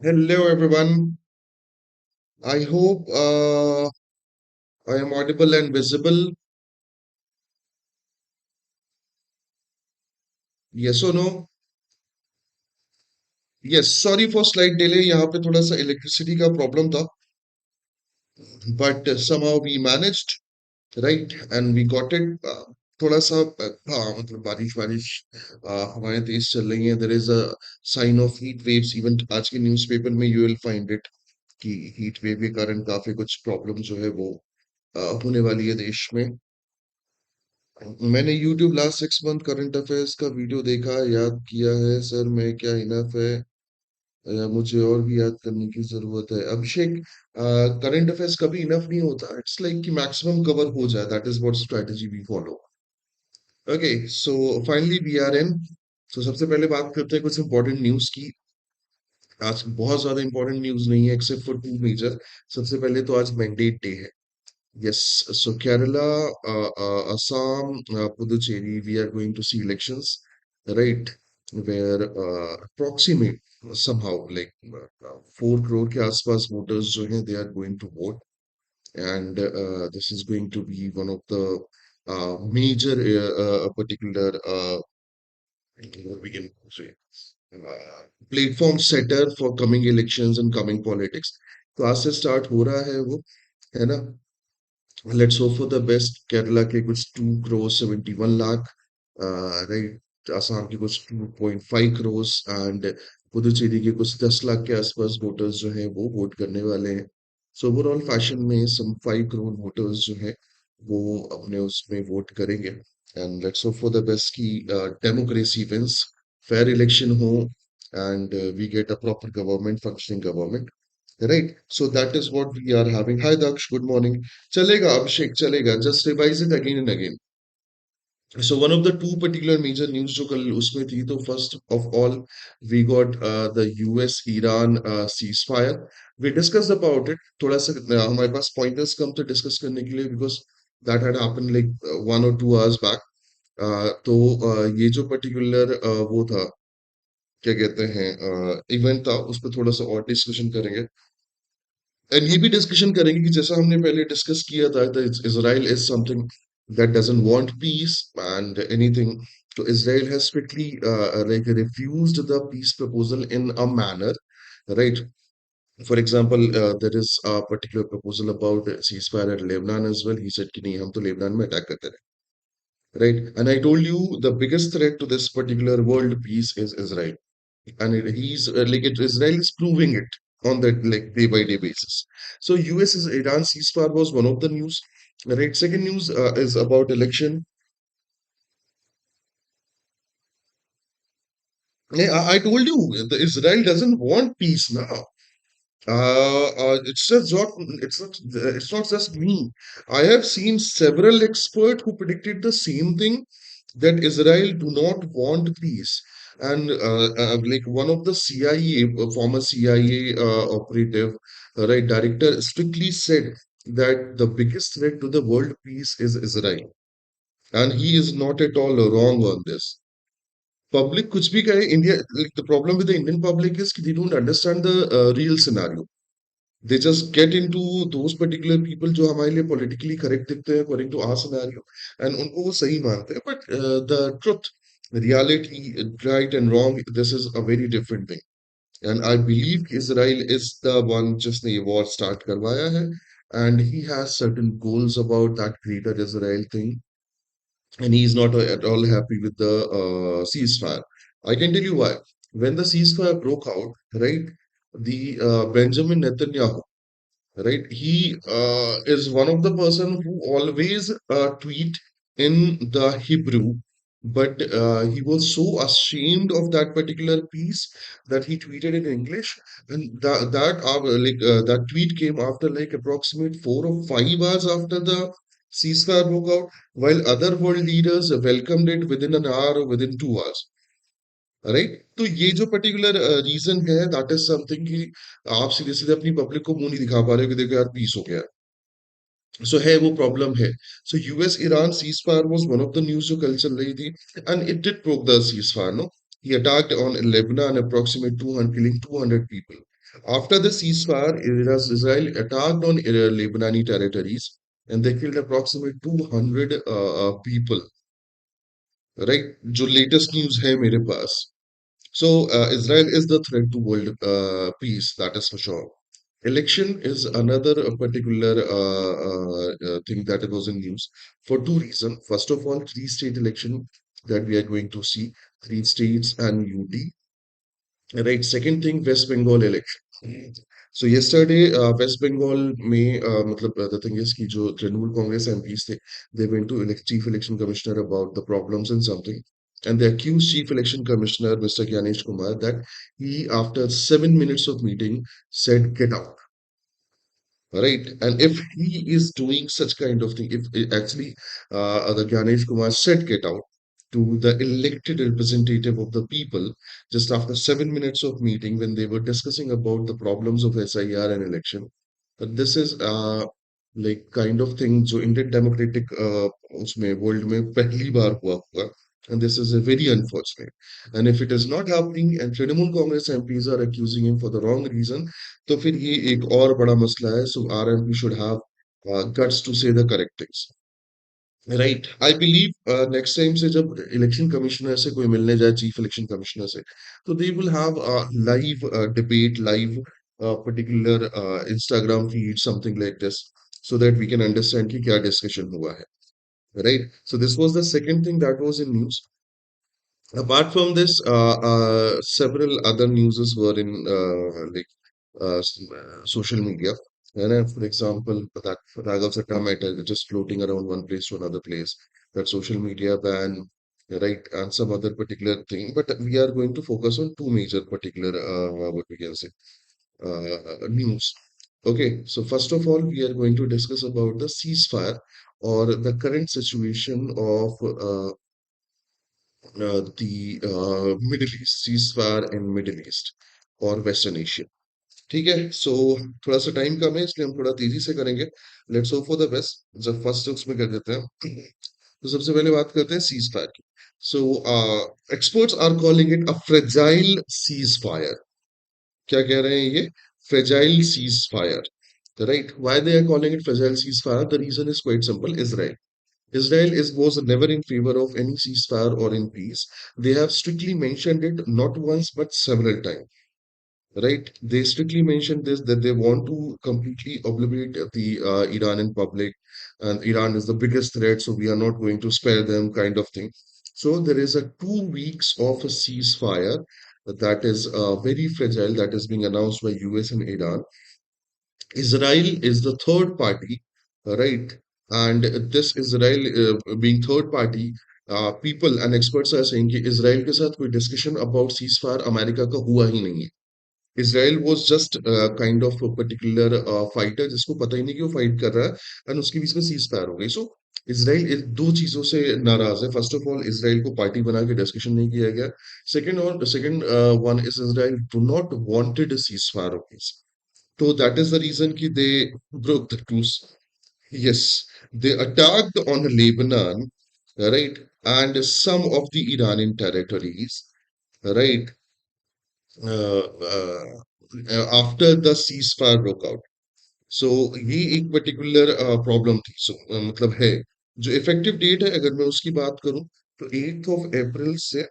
Hello, everyone. I hope I am audible and visible. Yes or no? Yes, sorry for slight delay. यहाँ पे थोड़ा सा electricity का problem था, but somehow we managed, right? And we got it. थोड़ा सा हाँ मतलब बारिश बारिश हमारे तेज चल रही है. There is a sign of heat waves. Even आज के न्यूज़पेपर में you will find it कि heat wave के कारण काफी कुछ प्रॉब्लम जो है वो होने वाली है देश में. मैंने YouTube last 6 month current affairs का वीडियो देखा, याद किया है सर. मैं क्या इनफ है या मुझे और भी याद करने की जरूरत है? अभिषेक, करंट अफेयर्स कभी इनफ नहीं होता. इट्स लाइक कि मैक्सिमम कवर हो जाए. That is what strategy we follow. Okay, so finally we are in. तो सबसे पहले बात करते हैं कुछ इंपॉर्टेंट न्यूज की. आज बहुत ज्यादा इंपॉर्टेंट न्यूज नहीं है एक्सेप्ट फॉर टू मेजर. सबसे पहले तो आज मैंडेट डे है. Yes, so Kerala, Assam, Puducherry, we are going to see elections, right? Where approximate somehow like 4 crore के आसपास voters जो हैं they are going to vote, and this is going to be one of the major particular what we can say platform setter for coming elections and coming politics. तो आज से start हो रहा है वो, है ना? Let's hope for the best. Kerala के कुछ 2 crore 71 lakh, राइट. आसाम के कुछ 2.5 crores एंड पुदुचेरी के कुछ 10 लाख के आसपास वोटर्स जो हैं वो वोट करने वाले हैं. सो ओवरऑल फैशन में सम 5 करोड़ वोटर्स जो हैं वो अपने उसमें वोट करेंगे. And let's hope for the best की डेमोक्रेसी विंस, फेयर इलेक्शन हो, and we get a proper government, functioning government. Right. So that is what we are having. Hi Daksh, good morning. Chalega, Abhishek, chalega. Just revise it again and again. So one of the two particular major news जो कल उसमें थी, तो first of all we got the US Iran ceasefire. We discussed about it. थोड़ा सा हमारे पास pointers कम थे discuss करने के लिए because that had happened like 1 or 2 hours back. तो ये जो particular वो था, क्या कहते हैं, इवेंट था, उस पर थोड़ा सा और डिस्कशन करेंगे. एंड ये भी डिस्कशन करेंगे कि जैसा हमने पहले डिस्कस किया था, Israel is something that doesn't want peace and anything. तो Israel has strictly like refused the peace proposal in a manner, right? For example, there is a particular proposal about ceasefire at Lebanon as well. He said कि नहीं, हम तो Lebanon में attack करते रहे, right? And I told you the biggest threat to this particular world peace is Israel. And he's like Israel is proving it on that like day by day basis. So US is Iran ceasefire was one of the news. Right. Second news is about election. Yeah, I told you the Israel doesn't want peace now. It's just not. It's not. It's not just me. I have seen several experts who predicted the same thing, that Israel do not want peace. And like one of the CIA, former CIA operative, right, director, strictly said that the biggest threat to the world peace is Israel, and he is not at all wrong on this. Public कुछ भी कहे, India, like the problem with the Indian public is कि they don't understand the real scenario. They just get into those particular people जो हमारे लिए politically correct दिखते हैं according to our scenario, and उनको वो सही मानते हैं. But the truth, reality, right and wrong, this is a very different thing. And I believe Israel is the one जिसने ये war start करवाया है, and he has certain goals about that greater Israel thing, and he is not at all happy with the ceasefire. I can tell you why. When the ceasefire broke out, right, the Benjamin Netanyahu, right, he is one of the person who always tweet in the Hebrew, but he was so ashamed of that particular piece that he tweeted in English, and that tweet came after like approximate 4 or 5 hours after the ceasefire broke out, while other world leaders welcomed it within an hour or within 2 hours. Right. तो ये जो particular reason है, that is something कि आप सीधे सीधे अपनी public को मुंह नहीं दिखा पा रहे हो कि देखो यार पीस हो गया. सो है वो प्रॉब्लम है. So US Iran ceasefire was one of the news जो कल चल रही थी, and it did broke the ceasefire, no. He attacked on Lebanon, approximate 200, killing 200 people. After the ceasefire, Israel attacked on Lebanese territories and they killed approximately 200 people, right? जो latest news है मेरे पास. So Israel is the threat to world peace, that is for sure. Election is another particular thing that was in news for two reasons. First of all, three-state election that we are going to see, three states and UT. Right. Second thing, West Bengal election. So yesterday, West Bengal में मतलब the thing is कि जो Trinamool Congress MPs थे, they went to elect Chief Election Commissioner about the problems and something, and they accused Chief Election Commissioner Mr. Gyanesh Kumar that he, after 7 minutes of meeting, said get out. Right. And if he is doing such kind of thing, if actually the Ganesh Kumar said get out to the elected representative of the people just after 7 minutes of meeting when they were discussing about the problems of SIR and election. But this is like kind of thing जो Indian democratic उसमें world में पहली बार हुआ. And this is a very unfortunate. And if it is not happening and Trinamool Congress MPs are accusing him for the wrong reason, तो फिर ये एक और बड़ा मसला है. So RMP should have guts to say the correct things. Right I believe next time से जब इलेक्शन कमिश्नर से कोई मिलने जाए चीफ इलेक्शन कमिश्नर से तो they will have live debate live particular Instagram feed something like this so that we can understand कि क्या डिस्कशन हुआ है right so this was the second thing that was in news. Apart from this, several other newses were in like social media. And for example, that Raghav Satta matter, just floating around one place to another place, that social media ban, right, and some other particular thing. But we are going to focus on two major particular, what we can say, news. Okay, so first of all, we are going to discuss about the ceasefire or the current situation of the Middle East, ceasefire in Middle East और western Asia. ठीक है सो थोड़ा सा time कम है इसलिए हम थोड़ा तेजी से करेंगे. Let's hope for the best. जब फर्स्ट उसमें कर देते हैं तो सबसे पहले बात करते हैं सीज फायर की. So experts are calling it a fragile ceasefire. क्या कह रहे हैं ये? Fragile ceasefire. Right? Why they are calling it fragile ceasefire? The reason is quite simple. Israel was never in favor of any ceasefire or in peace. They have strictly mentioned it not once but several times. Right? They strictly mentioned this that they want to completely obliterate the Iranian public, and Iran is the biggest threat, so we are not going to spare them, kind of thing. So there is a 2 weeks of a ceasefire that is very fragile, that is being announced by US and Iran. Israel is the third party, right? And this Israel being third party, people and experts are saying कि Israel के साथ कोई discussion about ceasefire America का हुआ ही नहीं है. Israel was just kind of a particular fighter जिसको पता ही नहीं कि वो fight कर रहा है and उसके बीच में ceasefire हो गई. So इसराइल दो चीजों से नाराज है. फर्स्ट ऑफ ऑल इसराइल को पार्टी बना के डिस्कशन नहीं किया गया. Second one is Israel do not wanted a ceasefire of peace. So that is the reason ki they broke the truce. Yes, they attacked on Lebanon, right, and some of the Iranian territories, right, after the ceasefire broke out. सो ये एक particular problem थी. सो मतलब है जो effective date है अगर मैं उसकी बात करूं तो 8th of April से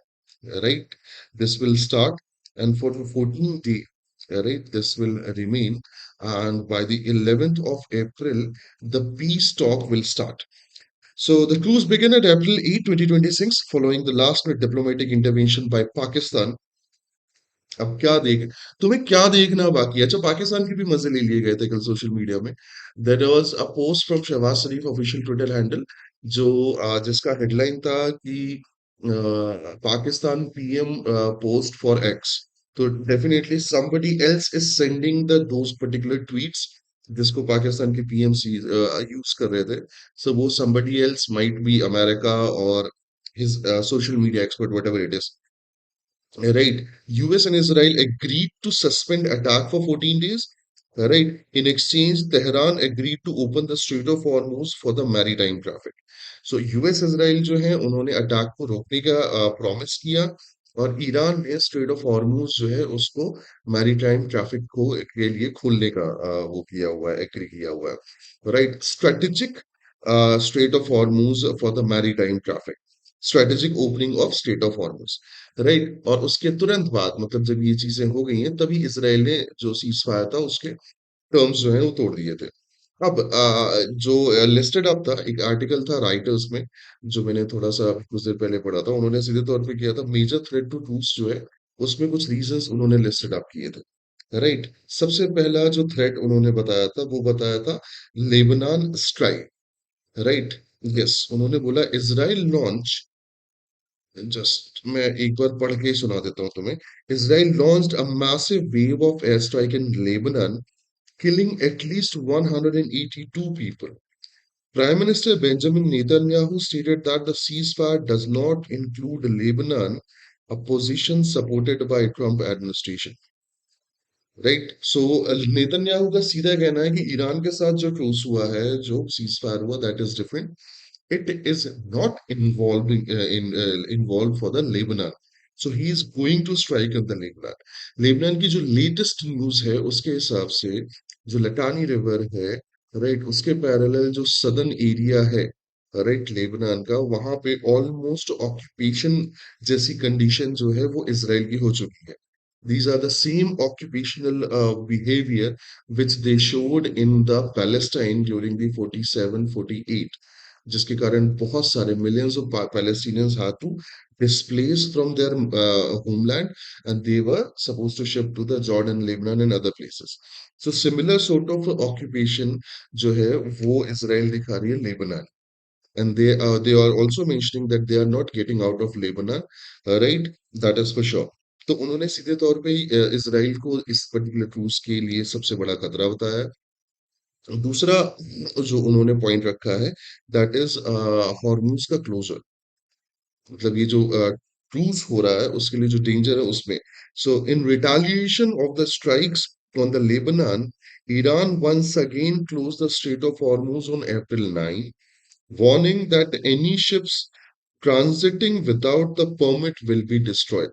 right this will start and for 14 day right this will remain and by the 11th of April the peace talk will start. So the cruise began at April 8, 2026 following the last minute diplomatic intervention by Pakistan. अब क्या देख तुम्हें क्या देखना बाकी है? अच्छा पाकिस्तान के भी मजे ले लिए गए थे कल सोशल मीडिया में. There was a post from Shahbaz Sharif official Twitter handle जो जिसका हेडलाइन था कि Pakistan PM post for X. तो definitely somebody else is sending the those particular tweets जिसको पाकिस्तान के पीएम यूज कर रहे थे. सो वो somebody else might be America or his social media expert whatever it is. Right. US and Israel agreed to suspend attack for 14 days. Right. In exchange, Tehran agreed to open the Strait of Hormuz for the maritime traffic. So US Israel जो है उन्होंने attack को रोकने का promise किया और Iran ने straight of Hormuz जो है उसको मैरीटाइम ट्रैफिक को के लिए खोलने का वो किया हुआ है, एग्री किया हुआ है, right. Strategic straight of Hormuz for the maritime traffic, strategic opening of strait of Hormuz, right. और उसके तुरंत बाद मतलब जब ये चीजें हो गई हैं तभी इसराइल ने जो सीज फायर था उसके टर्म्स जो है वो तोड़ दिए थे। अब जो लिस्टेड अप था, एक आर्टिकल था राइटर्स में जो मैंने थोड़ा सा अभी कुछ देर पहले पढ़ा था, उन्होंने सीधे तौर पे किया था मेजर थ्रेट टू ट्रूस जो है उसमें कुछ रीजंस उन्होंने लिस्टेड अप किए थे, राइट। सबसे पहला जो थ्रेट उन्होंने बताया था वो बताया था लेबनान स्ट्राइक, राइट। यस, उन्होंने बोला इजराइल लॉन्च, जस्ट मैं एक बार पढ़ के सुना देता हूँ तुम्हें। Israel launched a massive wave of air strike in Lebanon, killing at least 182 people. Prime Minister Benjamin Netanyahu stated that the ceasefire does not include Lebanon, a position supported by Trump administration. Right, so Netanyahu का सीधा कहना है कि Iran के साथ जो truce हुआ है, जो सीज फायर हुआ, that is different, it is not involving involved for the Lebanon. So he is going to strike in the Lebanon. Lebanon की जो लेटेस्ट न्यूज है उसके हिसाब से जो लटानी रिवर है, राइट, उसके पैरेलल जो सदर्न एरिया है, राइट, लेबनान का, वहां पे ऑलमोस्ट ऑक्यूपेशन जैसी कंडीशन जो है वो इसराइल की हो चुकी है। These are the same occupational behavior which they showed in the Palestine during the 47-48, जिसके कारण बहुत सारे millions of Palestinians had to displace from their homeland, and they were supposed to ship to the Jordan, Lebanon and other places. So similar sort of occupation जो है वो Israel दिखा रही है Lebanon, and they are also mentioning that they are not getting out of Lebanon, right? That is for sure. तो उन्होंने सीधे तौर पे ही इसराइल को इस पर्टिकुलर ट्रूस के लिए सबसे बड़ा खतरा बताया है। दूसरा जो उन्होंने पॉइंट रखा है, दैट इज हॉर्मूज का क्लोजर, मतलब ये जो ट्रूस हो रहा है उसके लिए जो डेंजर है उसमें। So in retaliation of the strikes on the Lebanon, Iran once again closed the Strait of Hormuz on April 9, warning that any ships transiting without the permit will be destroyed.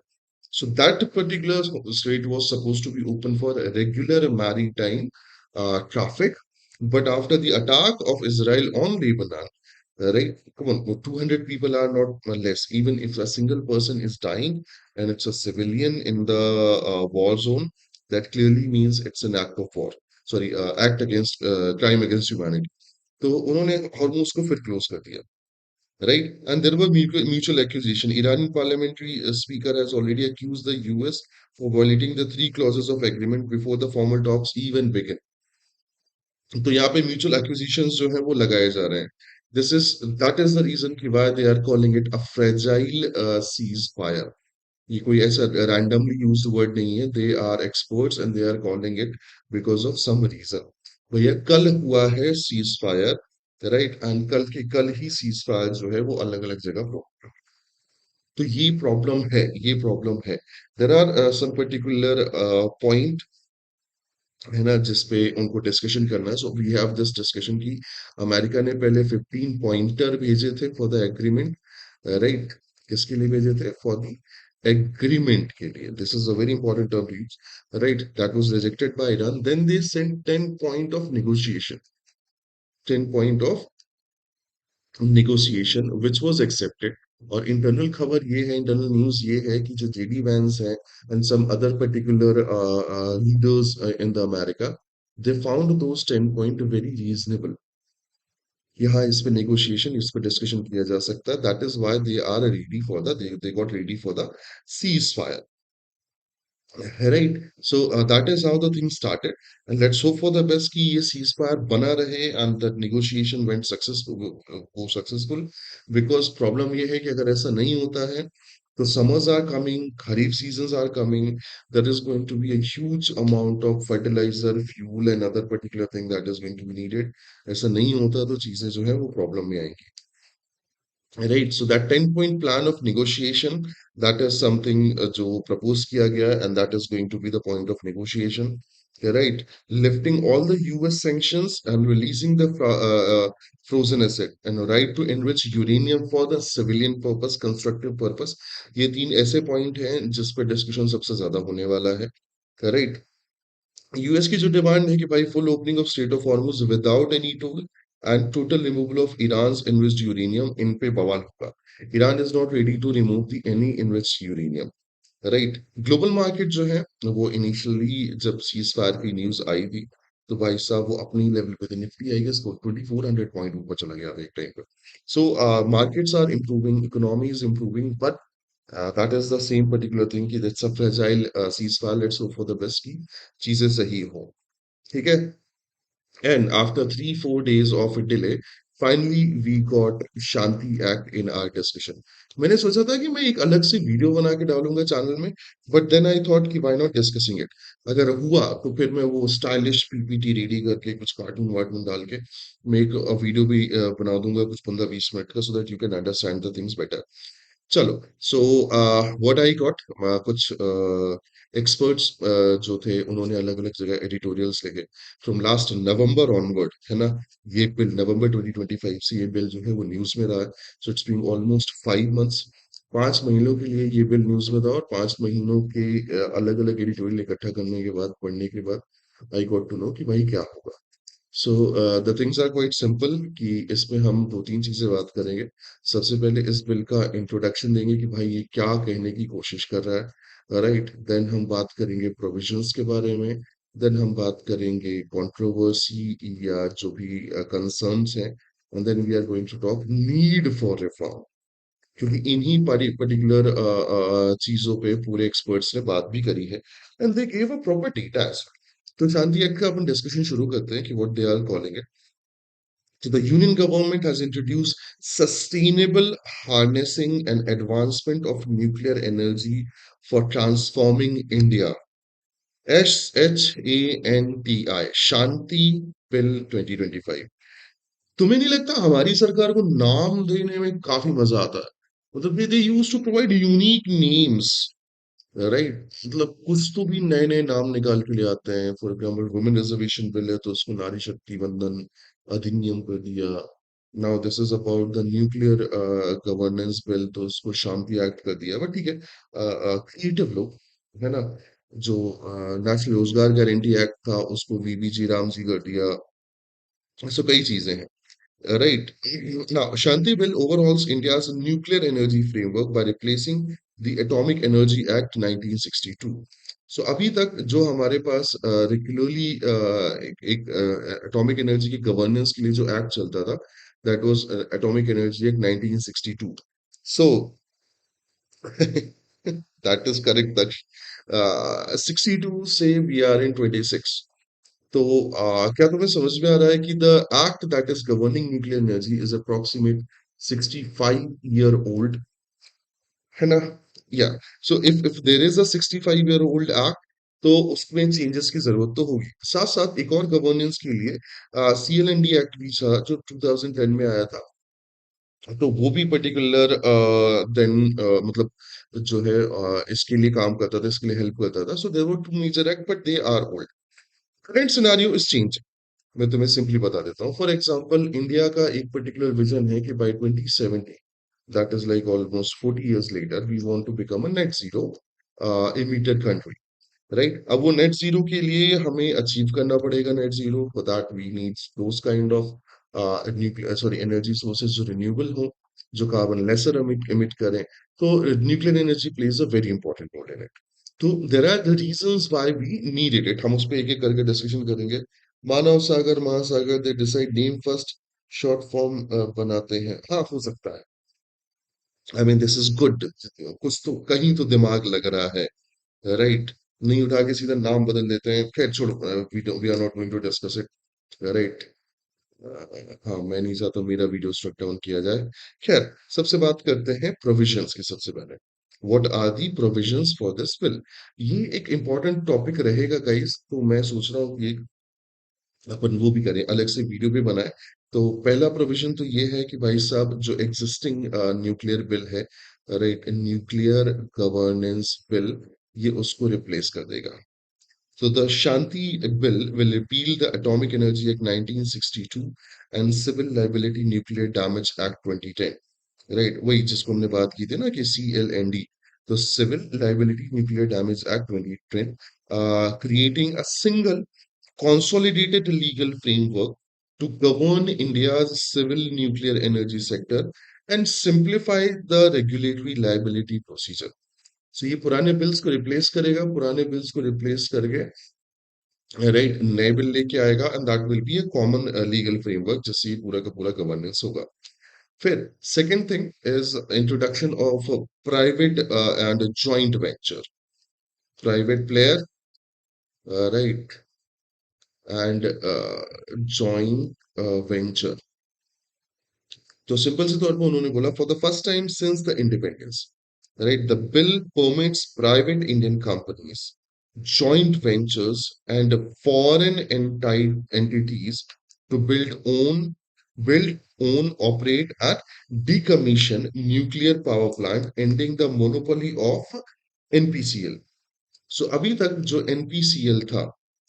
So that particular strait was supposed to be open for regular maritime traffic, but after the attack of Israel on Lebanon, right? Come on, 200 people are not less. Even if a single person is dying and it's a civilian in the war zone, that clearly means it's an act of war. Sorry, act against crime against humanity. तो उन्होंने Hormoz को फिर close कर दिया, right? And there were mutual accusation. Iranian parliamentary speaker has already accused the US for violating the three clauses of agreement before the formal talks even begin. तो यहाँ पे mutual acquisitions जो है वो लगाए जा रहे हैं। This is that is the reason कि why they are calling it a fragile ceasefire. ये कोई ऐसा रैंडमली यूज्ड वर्ड नहीं है, they are experts and they are calling it because of some reason. भैया कल हुआ है सीज फायर, राइट, एंड कल के कल ही सीज फायर जो है वो अलग अलग जगह हो। तो ये प्रॉब्लम है, ये प्रॉब्लम है। There are some particular point है ना जिसपे उनको डिस्कशन करना है। So we have this discussion की अमेरिका ने पहले 15 पॉइंटर भेजे थे फॉर द एग्रीमेंट, राइट। किसके लिए भेजे थे? फॉर द एग्रीमेंट के लिए। This is a very important term use, right. That was rejected by Iran, then they sent 10 point of negotiation, 10 point of negotiation which was accepted। और internal खबर ये है, इंटरनल न्यूज ये है कि जो जेडी वैंस है and some other particular leaders in the America, they found those 10 point very reasonable. कि हाँ, इस पे नेगोशिएशन, इस पे डिस्कशन किया जा सकता है। That is why they are ready for the, they got ready for the ceasefire, right. So that is how the thing started, and let's hope for the best कि ये ceasefire बना रहे and that negotiation went successful, वो successful. Because problem ये है कि अगर ऐसा नहीं होता है तो summers are coming, kharif seasons are coming, there is going to be a huge amount of fertilizer, fuel and other particular thing that is going to be needed। ऐसा नहीं होता तो चीजें जो है वो प्रॉब्लम में आएंगी, right? So that 10 point plan of negotiation, that is something जो propose किया गया, and that is going to be the point of negotiation, right? Lifting all the US sanctions and releasing the frozen asset and a right to enrich uranium for the civilian purpose, constructive purpose. ये तीन ऐसे point हैं जिस पे discussion सबसे ज्यादा होने वाला है, राइट? यूएस की जो डिमांड है कि भाई full opening of strait of Hormuz without any toll and total removal of Iran's invest uranium, इन पे बवाल होगा। Iran is not ready to remove the any invest uranium, right? Global market जो है वो इनिशियली जब सीज फायर की news आई थी तो भाई साहब वो अपनी लेवल पे थे, निफ्टी आई गेस 2400 पॉइंट ऊपर चला गया था एक टाइम पे। So markets are improving, economy is improving, but that is the same particular thing कि that's a fragile ceasefire, let's hope for the best की चीजें सही हो, ठीक है? And after 3-4 days of a delay, finally we got Shanti Act in our discussion. मैंने सोचा था कि मैं एक अलग से वीडियो बना के डालूंगा चैनल में, बट देन आई थॉट कि व्हाई नॉट डिस्कसिंग इट। अगर हुआ तो फिर मैं वो स्टाइलिश पीपीटी रेडी करके कुछ कार्टून वार्टून डाल के मैं एक वीडियो भी बना दूंगा कुछ 15-20 मिनट का, so that you can understand the things better. चलो, सो व्हाट आई गॉट, कुछ एक्सपर्ट्स जो थे उन्होंने अलग अलग जगह एडिटोरियल्स लिखे फ्रॉम लास्ट नवंबर ऑनवर्ड, है ना? ये बिल नवंबर 2025 से ये बिल जो है वो न्यूज में रहा है। So it's been almost 5 months, 5 महीनों के लिए ये बिल न्यूज में था, और 5 महीनों के अलग अलग एडिटोरियल इकट्ठा करने के बाद, पढ़ने के बाद आई गॉट टू नो कि भाई क्या होगा। So the things are quite simple कि इसमें हम दो तीन चीजें बात करेंगे। सबसे पहले इस बिल का इंट्रोडक्शन देंगे कि भाई ये क्या कहने की कोशिश कर रहा है, राइट? देन हम बात करेंगे प्रोविजंस के बारे में। देन हम बात करेंगे कंट्रोवर्सी या जो भी कंसर्न्स हैं, and then we are going to talk need for reform, क्योंकि इन्हीं पर्टिकुलर चीजों पे पूरे एक्सपर्ट्स ने बात भी करी है, and they gave a proper data. तो शांति एक्ट का अपन डिस्कशन शुरू करते हैं कि what they are calling it. So the union government has introduced sustainable harnessing and advancement of nuclear energy for transforming India. SHANTI, Shanti Bill 2025। तुम्हें नहीं लगता हमारी सरकार को नाम देने में काफी मजा आता है? मतलब they use to provide unique names, right? मतलब कुछ तो भी नए नए नाम निकाल के ले आते हैं। For example women reservation bill है तो उसको नारी शक्ति वंदन अधिनियम कर दिया। Now this is about the nuclear governance bill, तो उसको शांति एक्ट कर दिया। बट ठीक है, क्रिएटिव लोग, है ना? जो नेशनल रोजगार गारंटी एक्ट था उसको वीबी जी राम जी कर दिया। ऐसा कई चीजें हैं, right. Now, Shanti Bill overhauls India's nuclear energy framework by replacing the Atomic Energy Act 1962. So अभी तक जो हमारे पास रेगुलरली एक एटॉमिक एनर्जी की गवर्नेंस के लिए जो एक्ट चलता था, that was atomic energy act 1962। So that is correct, that 62 से वी आर इन 26। तो क्या तुम्हें समझ में आ रहा है कि the act that is governing nuclear energy is approximate 65 year old, है ना? Yeah, so if there is a 65 year old act तो उसमें चेंजेस की जरूरत तो होगी। साथ साथ एक और गवर्नेंस के लिए सीएलएनडी एक्ट भी था जो 2010 में आया था। तो वो भी पर्टिकुलर देन मतलब जो है इसके लिए काम करता था, इसके लिए हेल्प करता था। So there were two major act but they are old. Current scenario is change. मैं तुम्हें सिंपली बता देता हूँ। फॉर एग्जाम्पल इंडिया का एक पर्टिकुलर विजन है कि by 2070, that is like almost 40 years later, we want to become a net zero emitter country, right? अब वो नेट जीरो के लिए हमें अचीव करना पड़ेगा net zero, for that we need those kind of sorry energy sources जो renewable हो, जो कार्बन लेसर इमिट करें। तो nuclear energy plays a very important role in it. तो there are the reasons why we need it. हम उस पर एक एक करके डिस्कशन करेंगे। मानव सागर महासागर, they decide name first, short form बनाते हैं। हाँ, हो सकता है। I mean this is good, कुछ तो कहीं तो दिमाग लग रहा है, राइट? नहीं उठा के सीधा नाम बदल देते हैं। खैर छोड़ो, we are not going to discuss it, right? हाँ, मैं नहीं चाहता मेरा वीडियो स्ट्रक डाउन किया जाए। खैर, सबसे बात करते हैं प्रोविजंस की। सबसे पहले what are the provisions for this bill? ये एक इंपॉर्टेंट टॉपिक रहेगा गाइस, तो मैं सोच रहा हूँ कि अपन वो भी करें, अलग से वीडियो भी बनाए। तो पहला प्रोविजन तो ये है कि भाई साहब जो एग्जिस्टिंग न्यूक्लियर बिल है, राइट, न्यूक्लियर गवर्नेंस बिल, ये उसको रिप्लेस कर देगा। So the Shanti Bill will repeal the Atomic Energy Act 1962 and Civil Liability Nuclear Damage Act 2010. Right, वही जिसको हमने बात की थी ना कि CLND, तो civil liability nuclear damage act 2010, creating a single consolidated legal framework to govern India's civil nuclear energy sector and simplify the regulatory liability procedure. So ये पुराने बिल्स को रिप्लेस करेगा, पुराने बिल्स को रिप्लेस करके राइट नए bill लेके आएगा, and that will be a common legal framework जिससे ये पूरा का पूरा गवर्नेंस होगा. फिर second thing is introduction of private and joint venture, private player, right, and joint venture. तो सिंपल से तौर पर उन्होंने बोला for the first time since the independence, right, the bill permits private Indian companies, joint ventures and foreign entities to build, own, operate and decommission nuclear power plant, ending the monopoly of NPCL. So अभी तक जो NPCL था,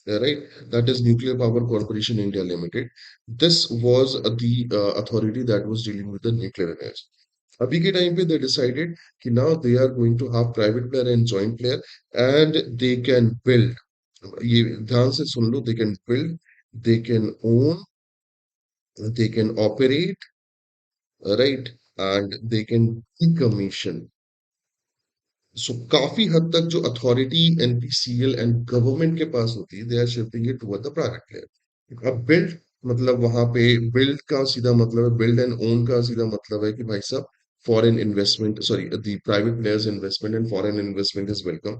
right, that is nuclear power corporation India limited, this was the authority that was dealing with the nuclear energy. अभी के time पे they decided कि now they are going to have private player and joint player, and they can build, ये ध्यान से सुन लो, they can build, they can own, they can operate, right, and they can decommission. सो काफी हद तक जो अथॉरिटी NPCL एंड गवर्नमेंट के पास होती है, they are shifting it toward the private player. अब बिल्ड मतलब वहां पे बिल्ड का सीधा मतलब है, बिल्ड एंड ओन का सीधा मतलब है कि भाई साहब foreign investment, sorry, the private players investment and foreign investment is welcome.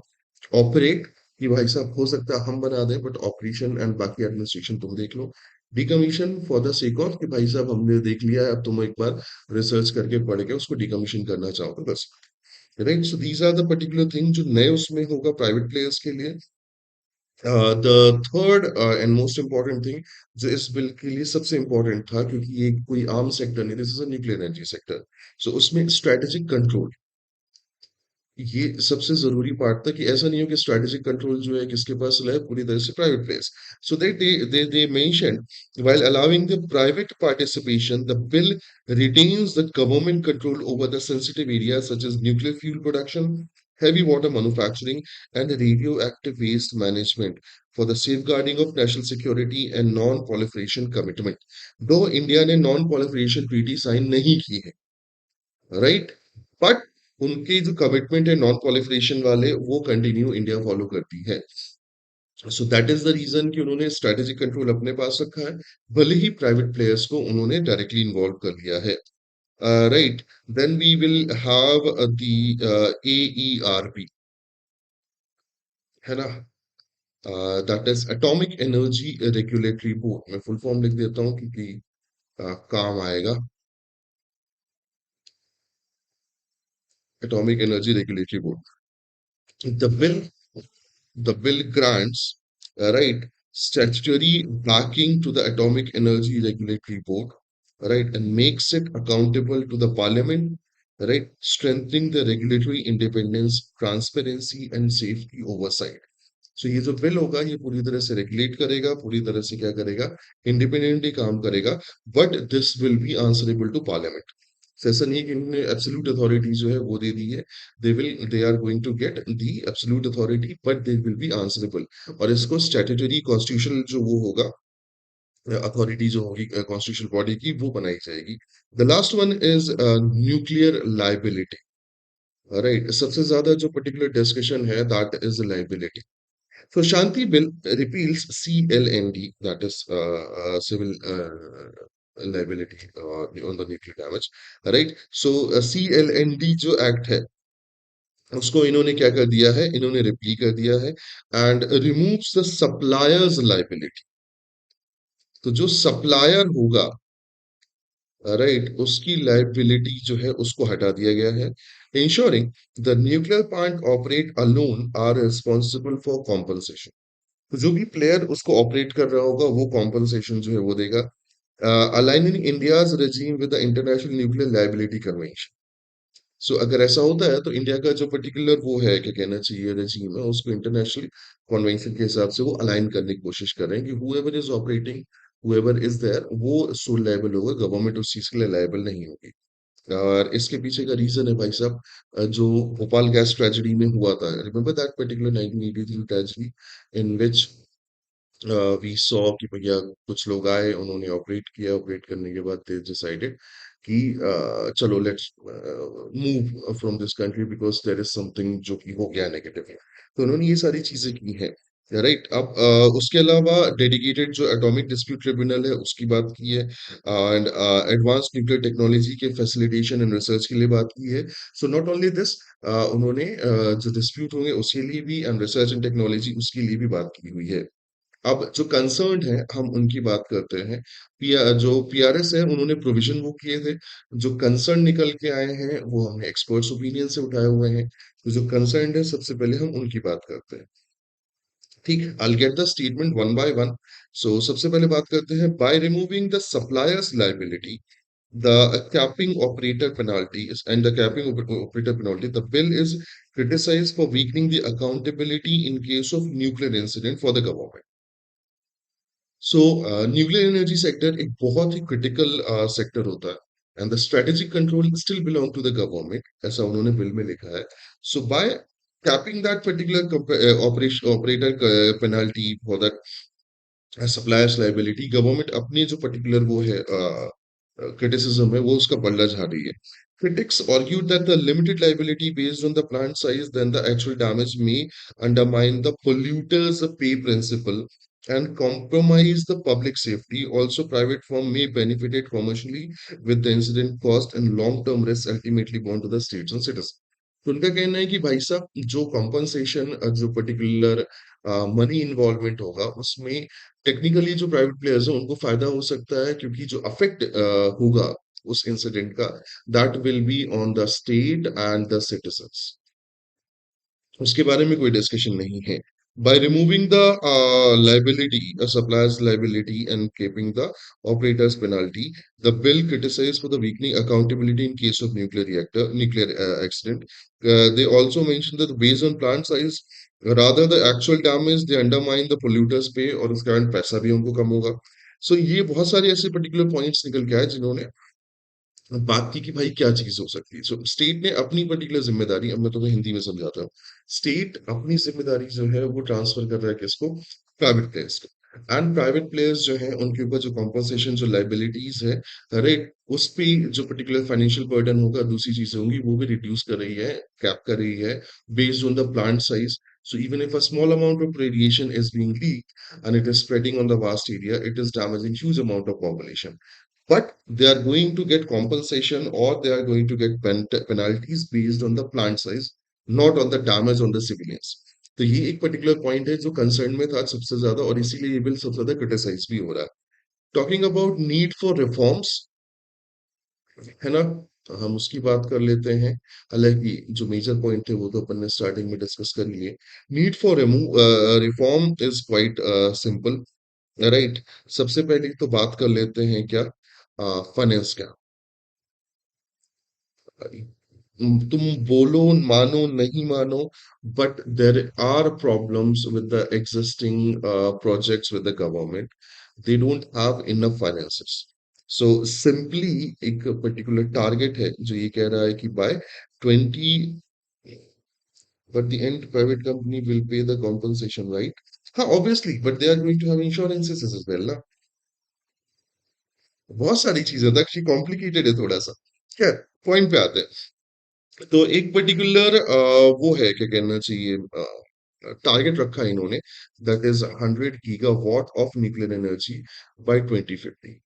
Operate कि भाई साहब हो सकता है हम बना दें, बट ऑपरेशन एंड बाकी एडमिनिस्ट्रेशन तुम देख लो. Decommission for the sake of कि भाई साहब हमने देख लिया है, अब तुम एक बार रिसर्च करके पढ़ के उसको डिकमीशन करना चाहो तो बस. Right, so these are the particular thing जो नए उसमें होगा प्राइवेट प्लेयर्स के लिए. The third and most important thing जो इस बिल के लिए सबसे इंपॉर्टेंट था, क्योंकि ये कोई आम सेक्टर नहीं, this is a nuclear energy sector, so उसमें स्ट्रेटेजिक कंट्रोल, ये सबसे जरूरी पार्ट था कि ऐसा नहीं हो कि स्ट्रेटेजिक कंट्रोल जो है किसके पास है, पूरी तरह से private players. So they mentioned while allowing the private participation, the bill retains the government control over the sensitive areas such as nuclear fuel production, heavy water manufacturing, and radioactive waste management for the safeguarding of national security and non-proliferation commitment. Though India ने non-proliferation treaty sign नहीं की है, right, but उनके जो commitment है non proliferation वाले वो continue India follow करती है. So that is the reason कि उन्होंने स्ट्रेटेजिक कंट्रोल अपने पास रखा है, भले ही प्राइवेट प्लेयर्स को उन्होंने डायरेक्टली इन्वॉल्व कर लिया है. Right, then we will have the AERB, है ना, that is atomic energy regulatory board. मैं फुल फॉर्म लिख देता हूँ क्योंकि काम आएगा. Atomic energy regulatory board, the bill, the bill grants, right, statutory backing to the Atomic Energy Regulatory Board, right, and makes it accountable to the Parliament, right, strengthening the regulatory independence, transparency, and safety oversight. सो ये जो bill होगा ये पूरी तरह से regulate करेगा, पूरी तरह से क्या करेगा, इंडिपेंडेंटली काम करेगा, but this will be answerable to parliament. ऐसा नहीं है कि इन्होंने एब्सोल्यूट अथॉरिटी जो है वो दे दी है, they are going to get the absolute authority, but they will be answerable. और इसको स्टैट्यूटरी कॉन्स्टिट्यूशनल जो वो होगा, अथॉरिटी जो होगी कॉन्स्टिट्यूशनल बॉडी की, वो बनाई जाएगी. The last one is nuclear liability, right. सबसे ज्यादा जो पर्टिकुलर डिस्कशन है that is liability. So Shanti bill repeals CLND, that is civil liability on the nuclear damage, right? So CLND जो एक्ट है उसको इन्होंने क्या कर दिया है, इन्होंने रिपील कर दिया है, and removes the suppliers liability. तो जो सप्लायर होगा, राइट, उसकी लाइबिलिटी जो है उसको हटा दिया गया है. Insuring the nuclear plant operate alone are responsible for compensation. तो जो भी प्लेयर उसको ऑपरेट कर रहा होगा वो कॉम्पनसेशन जो है वो देगा. Aligning India's regime with the international nuclear liability convention. So अगर ऐसा होता है तो इंडिया का जो पर्टिकुलर वो है, क्या कहना चाहिए, रेजीम है, उसको इंटरनेशनल कन्वेंशन के हिसाब से वो अलाइन करने की कोशिश कर रहे हैं कि whoever is operating, whoever is there, वो सोल लायबल होगा, गवर्नमेंट उस चीज के लिए लायबल नहीं होगी। और इसके पीछे का रीजन है भाई साहब, जो भोपाल गैस ट्रेजेडी में हुआ था, remember that particular 1983 tragedy in which we saw कि भैया कुछ लोग आए, उन्होंने ऑपरेट किया, ऑपरेट करने के बाद दे डिसाइडेड कि चलो let's move from this country because there is something जो कि हो गया नेगेटिव। तो उन्होंने ये सारी चीजें की हैं, राइट। अब उसके अलावा डेडिकेटेड जो एटॉमिक डिस्प्यूट ट्रिब्यूनल है उसकी बात की है, एंड एडवांस न्यूक्लियर टेक्नोलॉजी के फैसिलिटेशन एंड रिसर्च के लिए बात की है। सो नॉट ओनली दिस, उन्होंने जो डिस्प्यूट होंगे उसके लिए भी एंड रिसर्च एंड टेक्नोलॉजी उसके लिए भी बात की हुई है। अब जो कंसर्न्ड है हम उनकी बात करते हैं। जो पीआरएस है उन्होंने प्रोविजन वो किए थे, जो कंसर्न निकल के आए हैं वो हमने एक्सपर्ट्स ओपिनियन से उठाए हुए हैं। तो जो कंसर्न्ड है सबसे पहले हम उनकी बात करते हैं। ठीक है, I get the statement one by one. So सबसे पहले बात करते हैं, by removing the suppliers liability, the capping operator penalties and the capping operator penalty, the bill is criticized for weakening the accountability in case of nuclear incident for the government. So nuclear energy sector एक बहुत ही critical sector होता है, and the strategic control still belong to the government, ऐसा उन्होंने bill में लिखा है। So by capping that particular operation operator penalty for that suppliers liability, government अपनी जो पर्टिकुलर वो है criticism है वो उसका पलड़ा झाड़ रही है। Critics argued that the limited liability based on the plant size, then the actual damage may undermine the polluter's pay principle and compromise the public safety. Also, private firm may benefited commercially with the incident cost and long-term risks ultimately borne to the states and citizens. तो उनका कहना है कि भाई साहब जो compensation, जो particular money involvement होगा उसमें टेक्निकली जो प्राइवेट प्लेयर्स हैं उनको फायदा हो सकता है, क्योंकि जो अफेक्ट होगा उस इंसिडेंट का, that will be on the state and the citizens, उसके बारे में कोई डिस्कशन नहीं है। By removing the liability, a supplier's liability, and keeping the operator's penalty, the bill criticized for the weakening accountability in case of nuclear accident. They also mentioned that based on plant size, rather the actual damage, they undermine the polluter's pay, और उसके कारण पैसा भी उनको कम होगा। So ये बहुत सारे ऐसे पर्टिकुलर पॉइंट्स निकल के आए जिन्होंने बात की कि भाई क्या चीज हो सकती है। सो स्टेट ने अपनी पर्टिकुलर जिम्मेदारी, अब मैं तुम्हें हिंदी में समझाता हूँ, स्टेट अपनी जिम्मेदारी जो है वो ट्रांसफर कर रहा है किसको, प्राइवेट प्लेयर्स को। एंड प्राइवेट प्लेयर्स जो है उनके ऊपर जो कॉम्पनसेशन, जो लाइबिलिटीज है, रेट, उस पे जो पर्टिकुलर फाइनेंशियल बर्डन होगा, दूसरी चीजें होंगी, वो भी रिड्यूस कर रही है, कैप कर रही है, based on the plant size. So even if a small amount of radiation is being leaked and it is spreading on the vast area, it is damaging huge amount of population. But they are going to get compensation, or they are going to get penalties based on the plant size, not on the damage on the civilians. तो ये एक particular point है जो concern में था सबसे ज्यादा, और इसीलिए ये बिल सबसे ज्यादा क्रिटिसाइज भी हो रहा है। Talking about need for reforms, है ना, हम उसकी बात कर लेते हैं। हालांकि जो मेजर पॉइंट थे वो तो अपन ने स्टार्टिंग में डिस्कस कर लिए। Need for reform is quite simple, right. सबसे पहले तो बात कर लेते हैं क्या, फाइनेंस क्या। तुम बोलो, मानो नहीं मानो, but there are problems with the existing projects with the government, they don't have enough finances. So simply एक पर्टिकुलर टारगेट है जो ये कह रहा है कि by 20, but the end private company will pay the compensation, right? हाँ obviously, but they are going to have insurances as well ना। बहुत सारी चीजें होता है, कॉम्प्लिकेटेड है थोड़ा सा। क्या, पॉइंट पे आते हैं। तो एक पर्टिकुलर वो है, क्या कहना चाहिए, टारगेट रखा है इन्होंने, that is 100 gigawatt of nuclear energy by 2050।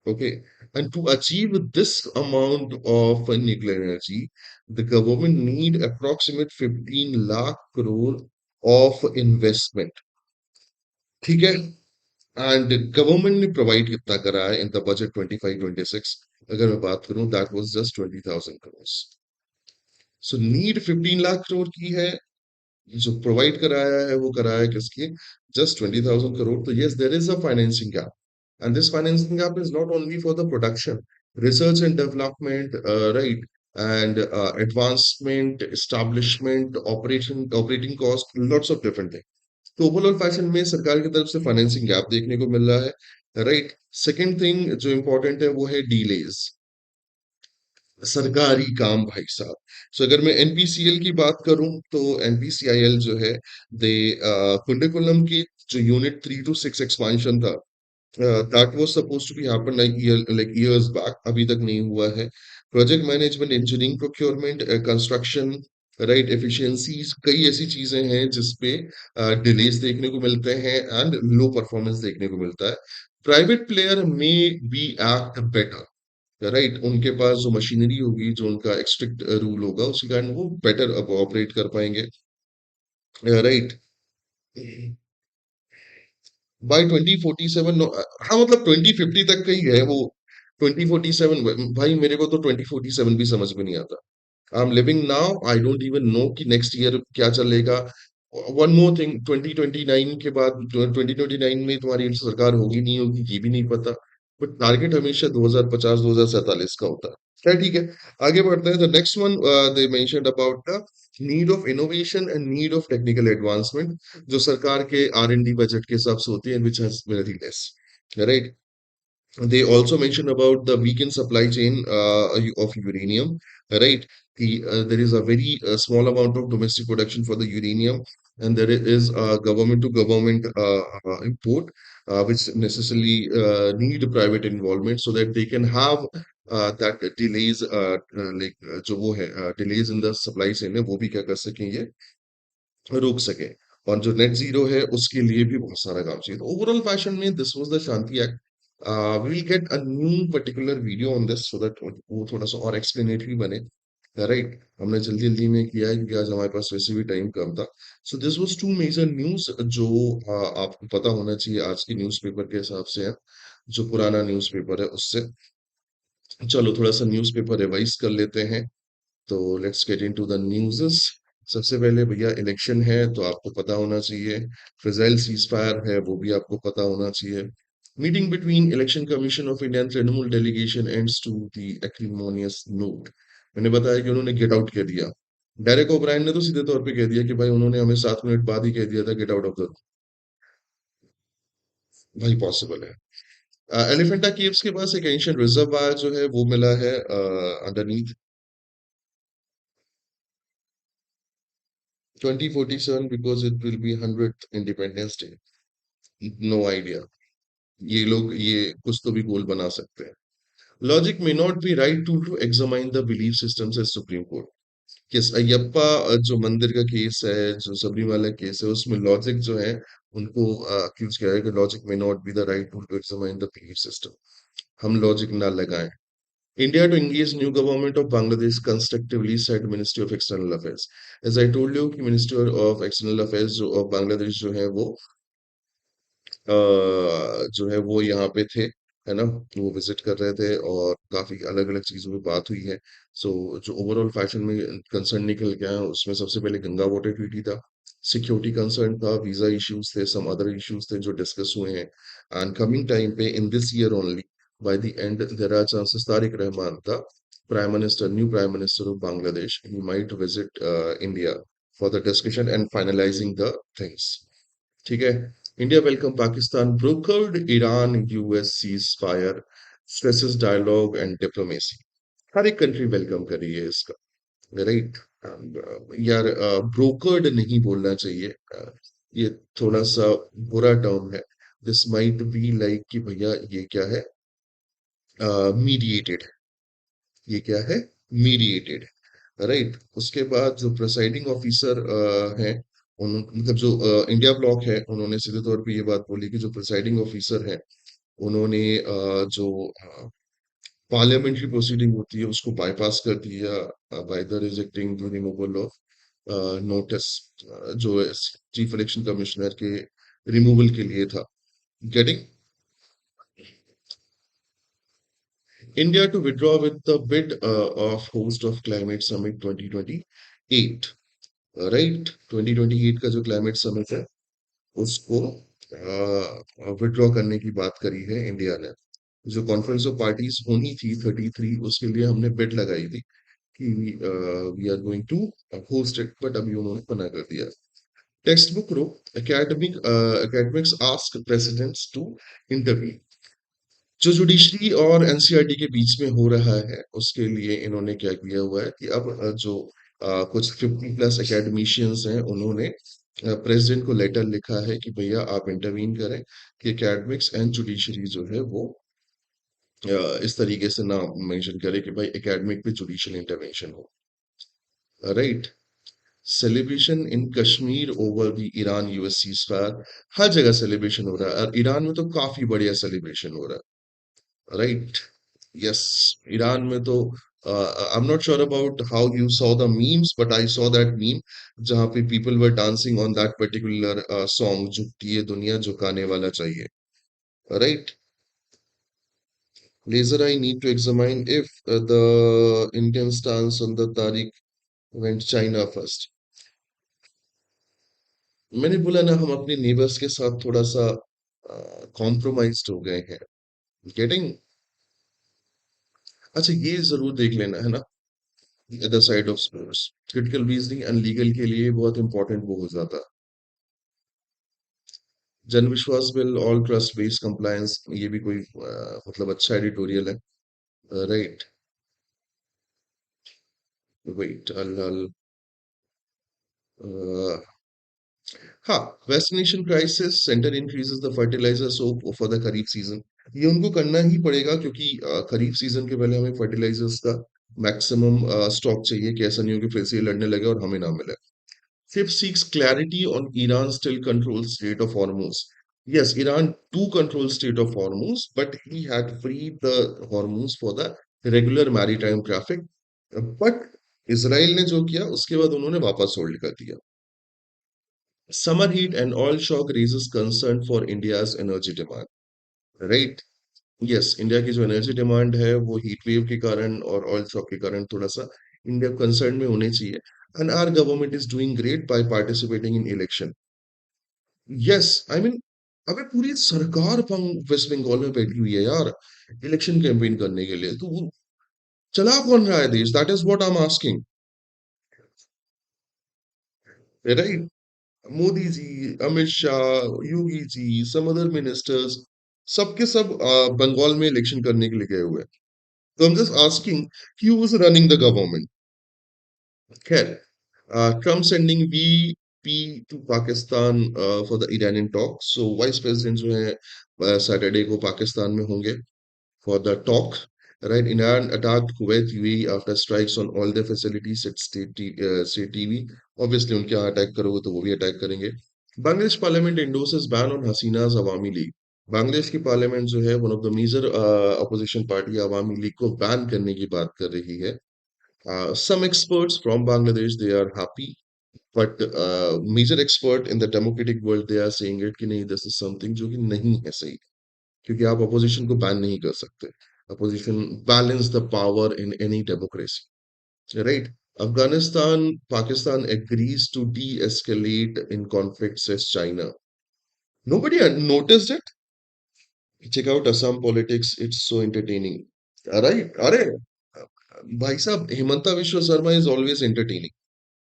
Okay, and to achieve this amount of nuclear energy, the government need approximate 15 lakh crore of investment. ठीक है, एंड गवर्नमेंट ने प्रोवाइड कितना करा है इन द बजट 25-26, अगर मैं बात करूं, that was just 20,000 crore. So need 15 lakh crore की है, जो प्रोवाइड कराया है वो कराया है किसके, जस्ट 20,000 करोड़। तो yes, there is a financing gap, and this financing gap is not only for the production, research and development, right, and advancement, establishment, operating cost, lots of different things. तो overall fashion में सरकार की तरफ से financing gap देखने को मिल रहा है, राइट। सेकंड थिंग जो इम्पोर्टेंट है वो है डीलेज, सरकारी काम भाई साहब। सो अगर मैं एनपीसीएल की बात करूं तो एनपीसीआईएल जो है, दे कुंडकुलम की जो यूनिट 3 to 6 एक्सपांशन था, that was supposed to be happen like years back, अभी तक नहीं हुआ है। Project management, engineering, procurement, construction, right, efficiencies, कई ऐसी चीजें हैं जिसपे डिलेज देखने को मिलते हैं एंड लो परफॉर्मेंस देखने को मिलता है। प्राइवेट प्लेयर में बी एक्ट बेटर, राइट, उनके पास जो मशीनरी होगी, जो उनका स्ट्रिक्ट रूल होगा, उसके कारण वो बेटर ऑपरेट कर पाएंगे, राइट। बाय 2047, हाँ मतलब 2050 तक का ही है वो। 2047 भाई, मेरे को तो 2047 भी समझ में नहीं आता। I am living now, I don't even know कि नेक्स्ट ईयर क्या चलेगा। वन मोर थिंग, 2029 के बाद, 2029 में तुम्हारी सरकार होगी नहीं होगी ये भी नहीं पता, बट टारगेट हमेशा 2050 2047 का होता है। खैर ठीक है, आगे बढ़ते हैं। The next one, they mentioned about the need of innovation and need of technical advancement, जो सरकार के आर एंड डी बजट के हिसाब से होती है, which has very less, right. They also mention about the weakened supply chain of uranium, right? There is a very small amount of domestic production for the uranium, and there is government to government import, which necessarily need private involvement so that they can have that delays, जो वो है delays in the supply chain है, वो भी क्या कर सकें, ये रोक सके। और जो नेट जीरो है उसके लिए भी बहुत सारा काम चाहिए। तो ओवरऑल फैशन में this was the Shanti act. We will get a new particular video on this so that वो थोड़ा सा और एक्सप्लेनेटरी बने, राइट। हमने जल्दी जल्दी में किया है क्योंकि आज हमारे पास वैसे भी टाइम कम था। So this was two major news जो आपको पता होना चाहिए आज की न्यूज़पेपर के हिसाब से है, जो पुराना न्यूज़पेपर है उससे। चलो थोड़ा सा न्यूज़पेपर रिवाइज कर लेते हैं। तो लेट्स गेट इनटू द न्यूज़ेस। सबसे पहले भैया इलेक्शन है तो आपको पता होना चाहिए। फ्रेजाइल सीज फायर है वो भी आपको पता होना चाहिए। Meeting between Election Commission of India and Trinamool delegation ends to the acrimonious note. मैंने बताया कि उन्होंने गेट आउट कह दिया। डेरेक ओब्रायन ने तो सीधे तौर पे कह दिया कि भाई उन्होंने हमें 7 मिनट बाद ही कह दिया था गेट आउट ऑफ द, भाई पॉसिबल है। एलिफेंटा केव्स के पास एक एंशियंट रिजर्वायर जो है वो मिला है underneath. 2047 because it will be 100th Independence Day. No idea, ये लोग ये कुछ तो भी गोल बना सकते हैं। Logic may not be right to examine the belief system से सुप्रीम कोर्ट। किस अयप्पा जो मंदिर का केस है, जो सबरीमाला केस है, उसमें लॉजिक जो है उनको अक्यूज किया है कि logic may not be the right to examine the belief system. हम लॉजिक ना लगाएं। India to engage new government of Bangladesh constructively, said Ministry of External Affairs. As I told you कि Minister of External Affairs जो of Bangladesh जो है वो जो है वो यहाँ पे थे, है ना। वो विजिट कर रहे थे और काफी अलग अलग चीजों पे बात हुई है। सो जो ओवरऑल फैशन में कंसर्न निकल के आया उसमें सबसे पहले गंगा वाटर ट्रीटी था, सिक्योरिटी कंसर्न था, वीजा इश्यूज थे, सम अदर इश्यूज थे जो डिस्कस हुए हैं। एंड कमिंग टाइम पे in this year only, by the end there are chances Tariq Rahman the prime minister, new prime minister of Bangladesh, he might visit India for the discussion and finalising the things. ठीक है। India welcome Pakistan brokered Iran US ceasefire, stresses dialogue and diplomacy. हर एक country welcome कर रही है इसका, right. यार brokered नहीं बोलना चाहिए, ये थोड़ा सा बुरा टर्म है। दिस माइट बी लाइक कि भैया ये क्या है, मीडिएटेड, ये क्या है, मीडिएटेड, राइट। उसके बाद जो प्रिसाइडिंग ऑफिसर हैं, उन मतलब जो इंडिया ब्लॉक है, उन्होंने सीधे तौर पे ये बात बोली कि जो प्रिसाइडिंग ऑफिसर है उन्होंने जो पार्लियामेंट्री प्रोसीडिंग होती है उसको बाईपास कर दिया by the rejecting the removal of notice, जो चीफ इलेक्शन कमिश्नर के रिमूवल के लिए था। Getting India to withdraw with the bid of host of climate summit 2028, right. 2028 का जो क्लाइमेट समिट है उसको विड्रॉ करने की बात करी है इंडिया ने। जो कॉन्फ्रेंस ऑफ पार्टीज होनी थी 33, उसके लिए हमने बिड लगाई थी कि we are going to host it, but अभी उन्होंने मना कर दिया। Text book row academics ask presidents to intervene. जो जुडिशरी और एनसीईआरटी के बीच में हो रहा है उसके लिए इन्होंने क्या किया हुआ है कि अब जो कुछ 50+ एकेडमिशियंस हैं उन्होंने प्रेसिडेंट को लेटर लिखा है कि भैया आप इंटरवीन करें कि एकेडमिक्स एंड जुडिशरी जो है वो इस तरीके से ना मेंशन करे कि भाई एकेडमिक पे जुडिशियल इंटरवेंशन हो। Right. Celebration in Kashmir over the Iran US ceasefire. हर जगह सेलिब्रेशन हो रहा है और ईरान में तो काफी बढ़िया सेलिब्रेशन हो रहा है। राइट। यस। ईरान में तो I am not sure about how you saw the memes, but I saw that meme जहां पे people were dancing on that particular song, झुकती है दुनिया झुकाने वाला चाहिए। Right. Laser, I need to examine if the Indian stance on the Tariq went China first. मैंने बोला ना हम अपने नेबर्स के साथ थोड़ा सा कॉम्प्रोमाइज्ड हो गए हैं। गेटिंग। अच्छा ये जरूर देख लेना है ना, other side of sports critical reasoning and legal के लिए बहुत इंपॉर्टेंट वो हो जाता। जन विश्वास bill all trust based compliance, ये भी कोई मतलब अच्छा एडिटोरियल है। राइट। वेट अल हाँ। Vaccination crisis centre increases the fertiliser sop for the kharif season. ये उनको करना ही पड़ेगा क्योंकि खरीफ सीजन के पहले हमें फर्टिलाइजर्स का मैक्सिमम स्टॉक चाहिए कि ऐसा नहीं हो कि फिर से ये लड़ने लगे और हमें ना मिले। Fifth seeks clarity on Iran still control state of Hormuz. yes, Iran do control state of Hormuz, but he had freed the Hormuz for the regular maritime traffic, but Israel ने जो किया उसके बाद उन्होंने वापस होल्ड कर दिया। Summer heat and oil shock raises concern for India's energy demand. Right? Yes, India की जो एनर्जी डिमांड है वो हीट वेव के कारण और ऑयल शॉक के कारण थोड़ा सा इंडिया कंसर्न में होने चाहिए। And our government is doing great by participating in election. Yes, I mean अबे पूरी सरकार वेस्ट बंगाल में बैठी हुई है यार इलेक्शन कैंपेन करने के लिए, तो वो चला कौन रहा है देश? That is what I am asking. Right. Modi ji, Amit Shah, Yogi ji, some other ministers, सबके सब बंगाल में इलेक्शन करने के लिए गए हुए हैं। तो I am just asking who was running the government. खैर, Trump sending VP to Pakistan for the Iranian talk. So vice president जो है सैटरडे को पाकिस्तान में होंगे for the talk. Right, Iran attacked Kuwait UAE after strikes on all their facilities, said state TV. Obviously, उनके यहाँ attack करोगे तो वो भी अटैक करेंगे। Bangladesh parliament endorses ban on Hasina's Awami League. Bangladesh की पार्लियामेंट जो है one of the major opposition party Awami League को बैन करने की बात कर रही है। Some experts from Bangladesh they are happy, but major expert in the democratic world they are saying it कि नहीं, दिस इज समथिंग जो कि नहीं है सही, क्योंकि आप अपोजिशन को बैन नहीं कर सकते। Opposition balance the power in any democracy. Right. Afghanistan Pakistan agrees to deescalate in conflict says China. Nobody had noticed it. Check out Assam politics, it's so entertaining. Right? अरे भाई साहब, हेमंता विश्व Sharma is always entertaining.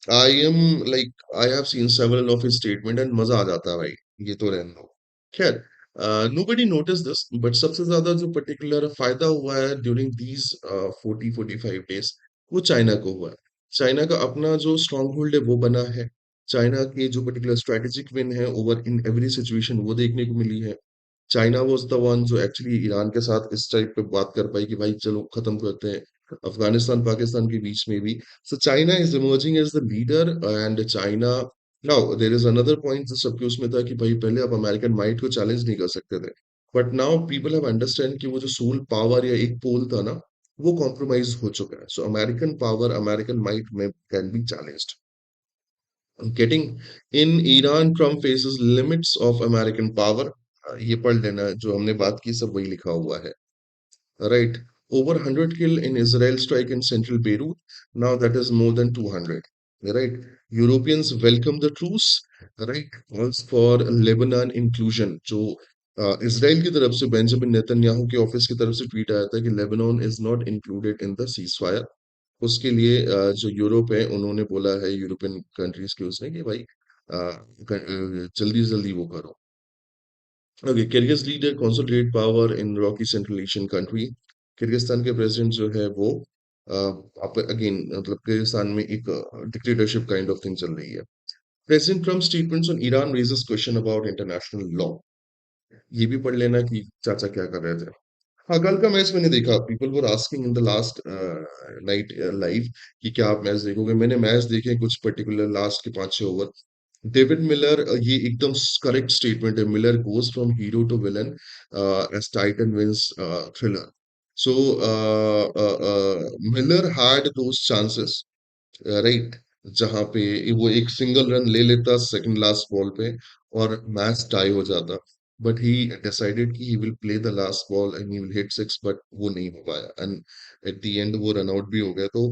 I am like I have seen several of his statement and मजा आ जाता है भाई। ये तो रहने दो। खैर, nobody noticed this, but सबसे ज्यादा जो पर्टिकुलर फायदा हुआ है ड्यूरिंग दीज 40-45 days वो चाइना को हुआ है। चाइना का अपना जो स्ट्रॉन्ग होल्ड है वो बना है। चाइना के जो पर्टिकुलर स्ट्रेटेजिक विन है ओवर इन एवरी सिचुएशन वो देखने को मिली है। चाइना वाज द वन जो एक्चुअली ईरान के साथ इस टाइप पे बात कर पाई कि भाई चलो खत्म करते हैं। अफगानिस्तान पाकिस्तान के बीच में भी। So China is emerging as the leader and China now there is another point जो सबके उसमें था कि भाई पहले आप अमेरिकन माइट को चैलेंज नहीं कर सकते थे, but now people have understand कि वो जो सोल पावर या एक पोल था ना वो कॉम्प्रोमाइज हो चुका है। So American power American might may can be challenged. Getting in Iran Trump faces limits of American power. ये पढ़ लेना जो हमने बात की सब वही लिखा हुआ है। Right. Over 100 killed in Israel strike in central Beirut. Now that is more than 200. Right. Europeans welcome the truce. Right. Calls for Lebanon inclusion. जो इसराइल की तरफ से बेंजामिन नेतन्याहू के ऑफिस की तरफ से ट्वीट आया था कि Lebanon is not included in the cease fire. उसके लिए जो यूरोप है उन्होंने बोला है यूरोपियन कंट्रीज के उसने कि भाई जल्दी जल्दी वो करो। Okay, Kyrgyz leader consolidate power in Rocky central Asian country. Kyrgyzstan के प्रेसिडेंट जो है वो अगेन मतलब किर्गिस्तान में एक डिक्टेटरशिप काइंड ऑफ थिंग चल रही है। President Trump statements on Iran raises question about international law. ये भी पढ़ लेना कि चाचा क्या कर रहे थे। हाँ, कल का मैच मैंने देखा। People were asking in the last night live कि क्या आप मैच देखोगे। मैंने मैच देखे कुछ पर्टिकुलर लास्ट के 5-6 ओवर। डेविड मिलर, ये एकदम करेक्ट स्टेटमेंट है। Miller goes from hero to villain as Titan wins thriller. So Miller had those chances, right, जहां पे वो एक सिंगल रन ले लेता सेकंड लास्ट बॉल पे और मैच टाई हो जाता। बट ही डिसाइडेड कि he will play the last ball and he will hit six, but वो नहीं हो पाया एंड एट द एंड वो रन आउट भी हो गया। तो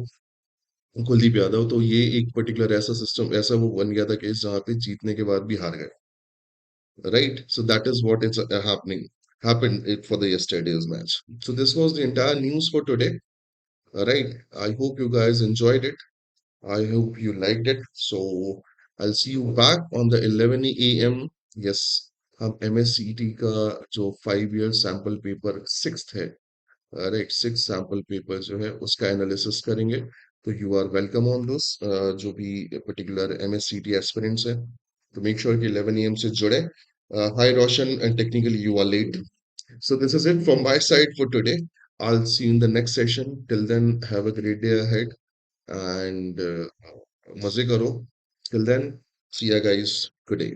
कुलदीप यादव, तो ये एक पर्टिकुलर ऐसा सिस्टम, ऐसा वो बन गया था केस जहाँ पे जीतने के बाद भी हार गए, right. So that is what is happening happened it for the yesterday's match. So this was the entire news for today, right? I hope you guys enjoyed it. I hope you liked it. So I'll see you back on the 11 a.m. Yes, हम MSCT का जो 5 year sample paper sixth है, right, six sample paper जो है उसका analysis करेंगे। तो you are welcome on this, जो भी पर्टिकुलर MSCT एस्पिरेंट्स है, तो मेक श्योर कि 11 a.m. से जुड़े। Hi Roshan, and technically you are late. So this is it from my side for today. I'll see you in the next session. Till then, have a great day ahead and मजे करो। Till then, see ya guys. Good day.